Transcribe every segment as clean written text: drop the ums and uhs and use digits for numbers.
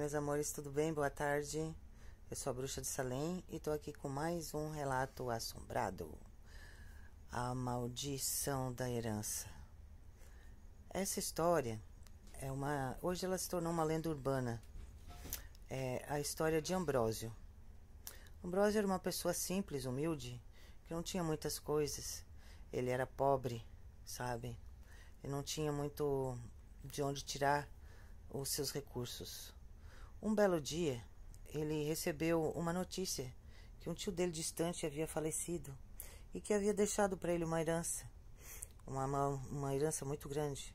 meus amores, tudo bem? Boa tarde. Eu sou a Bruxa de Salem e tô aqui com mais um relato assombrado. A maldição da herança. Essa história hoje ela se tornou uma lenda urbana. É a história de Ambrósio. Ambrósio era uma pessoa simples, humilde, que não tinha muitas coisas. Ele era pobre, sabe? Ele não tinha muito de onde tirar os seus recursos. Um belo dia, ele recebeu uma notícia que um tio dele distante havia falecido e que havia deixado para ele uma herança, uma herança muito grande.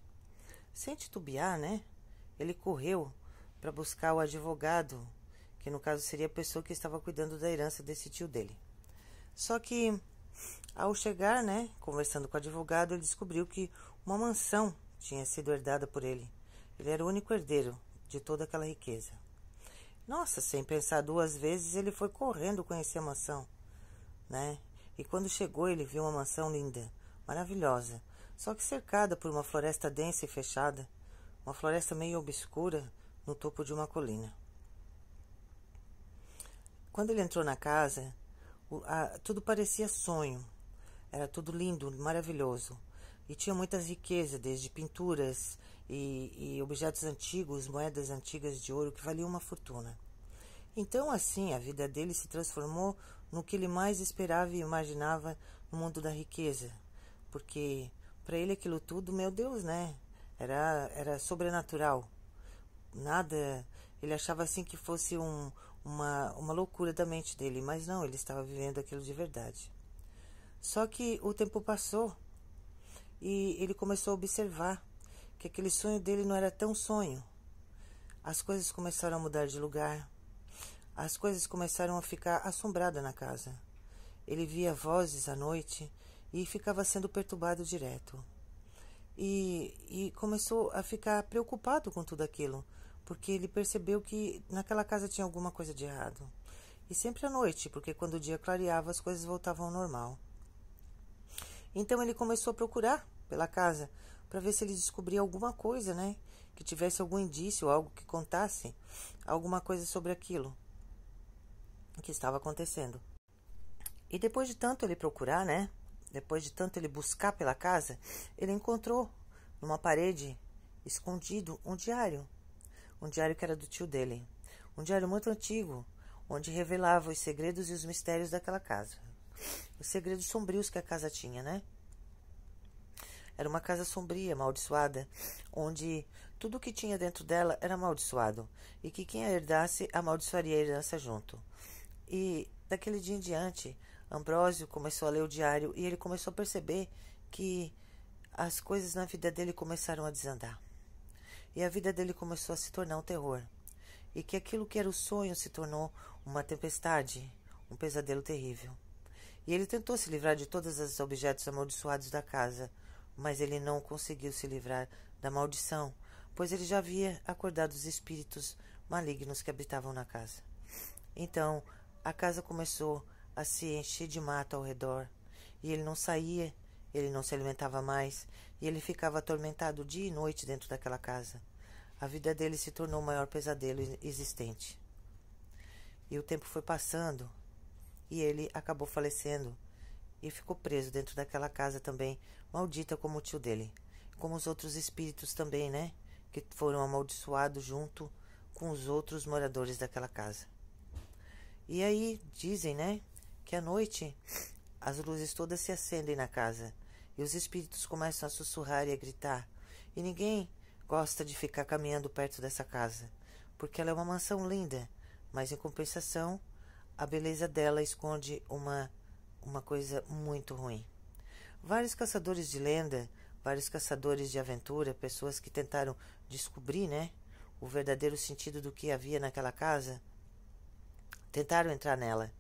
Sem titubear, né? Ele correu para buscar o advogado, que no caso seria a pessoa que estava cuidando da herança desse tio dele. Só que, ao chegar, né, conversando com o advogado, ele descobriu que uma mansão tinha sido herdada por ele. Ele era o único herdeiro de toda aquela riqueza. Nossa, sem pensar duas vezes, ele foi correndo conhecer a mansão, né? E quando chegou, ele viu uma mansão linda, maravilhosa, só que cercada por uma floresta densa e fechada, uma floresta meio obscura no topo de uma colina. Quando ele entrou na casa, tudo parecia sonho. Era tudo lindo, maravilhoso. E tinha muitas riquezas, desde pinturas e objetos antigos, moedas antigas de ouro que valiam uma fortuna. Então, assim, a vida dele se transformou no que ele mais esperava e imaginava no mundo da riqueza. Porque, para ele, aquilo tudo, meu Deus, né? Era sobrenatural. Nada, ele achava assim que fosse uma loucura da mente dele, mas não, ele estava vivendo aquilo de verdade. Só que o tempo passou e ele começou a observar que aquele sonho dele não era tão sonho. As coisas começaram a mudar de lugar, as coisas começaram a ficar assombradas na casa. Ele via vozes à noite e ficava sendo perturbado direto. E começou a ficar preocupado com tudo aquilo, porque ele percebeu que naquela casa tinha alguma coisa de errado. E sempre à noite, porque quando o dia clareava as coisas voltavam ao normal. Então ele começou a procurar pela casa para ver se ele descobria alguma coisa, né? Que tivesse algum indício, algo que contasse alguma coisa sobre aquilo que estava acontecendo. E depois de tanto ele procurar, né? Depois de tanto ele buscar pela casa, ele encontrou numa parede, escondido, um diário. Um diário que era do tio dele. Um diário muito antigo, onde revelava os segredos e os mistérios daquela casa. Os segredos sombrios que a casa tinha, né? Era uma casa sombria, amaldiçoada, onde tudo que tinha dentro dela era amaldiçoado, e que quem a herdasse amaldiçoaria a herança junto. E daquele dia em diante, Ambrósio começou a ler o diário e ele começou a perceber que as coisas na vida dele começaram a desandar. E a vida dele começou a se tornar um terror. E que aquilo que era o sonho se tornou uma tempestade, um pesadelo terrível. E ele tentou se livrar de todos os objetos amaldiçoados da casa, mas ele não conseguiu se livrar da maldição, pois ele já havia acordado os espíritos malignos que habitavam na casa. Então, a casa começou a se encher de mato ao redor, e ele não saía, ele não se alimentava mais, e ele ficava atormentado dia e noite dentro daquela casa. A vida dele se tornou o maior pesadelo existente. E o tempo foi passando, e ele acabou falecendo, e ficou preso dentro daquela casa também, maldita como o tio dele, como os outros espíritos também, né, que foram amaldiçoados junto com os outros moradores daquela casa. E aí dizem, né, que à noite as luzes todas se acendem na casa e os espíritos começam a sussurrar e a gritar. E ninguém gosta de ficar caminhando perto dessa casa, porque ela é uma mansão linda, mas em compensação a beleza dela esconde uma coisa muito ruim. Vários caçadores de lenda, vários caçadores de aventura, pessoas que tentaram descobrir, né, o verdadeiro sentido do que havia naquela casa, tentaram entrar nela,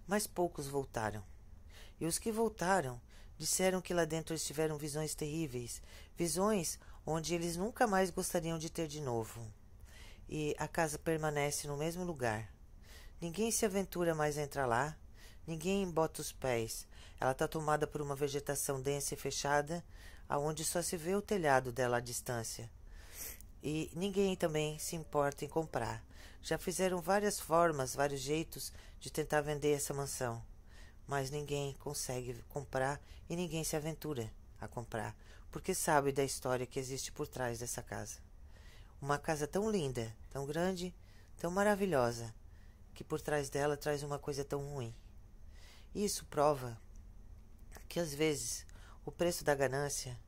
mas poucos voltaram. E os que voltaram disseram que lá dentro eles tiveram visões terríveis, visões onde eles nunca mais gostariam de ter de novo. E a casa permanece no mesmo lugar. Ninguém se aventura mais a entrar lá, ninguém bota os pés. Ela está tomada por uma vegetação densa e fechada, aonde só se vê o telhado dela à distância. E ninguém também se importa em comprar. Já fizeram várias formas, vários jeitos de tentar vender essa mansão, mas ninguém consegue comprar e ninguém se aventura a comprar, porque sabe da história que existe por trás dessa casa. Uma casa tão linda, tão grande, tão maravilhosa, que por trás dela traz uma coisa tão ruim. Isso prova que às vezes o preço da ganância,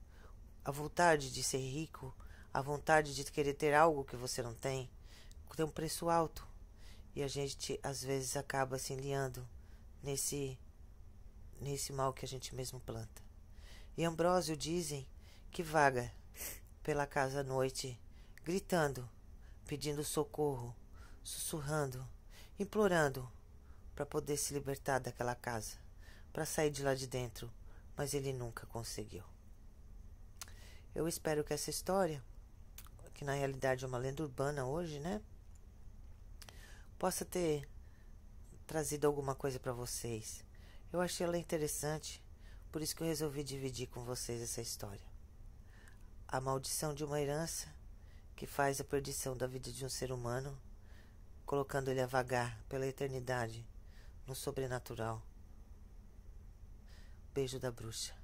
a vontade de ser rico, a vontade de querer ter algo que você não tem um preço alto. E a gente às vezes acaba se enliando nesse mal que a gente mesmo planta. E Ambrósio dizem que vaga pela casa à noite, gritando, pedindo socorro, sussurrando, implorando para poder se libertar daquela casa, para sair de lá de dentro, mas ele nunca conseguiu. Eu espero que essa história, que na realidade é uma lenda urbana hoje, né, possa ter trazido alguma coisa para vocês. Eu achei ela interessante, por isso que eu resolvi dividir com vocês essa história. A maldição de uma herança que faz a perdição da vida de um ser humano, colocando ele a vagar pela eternidade no sobrenatural. Beijo da bruxa.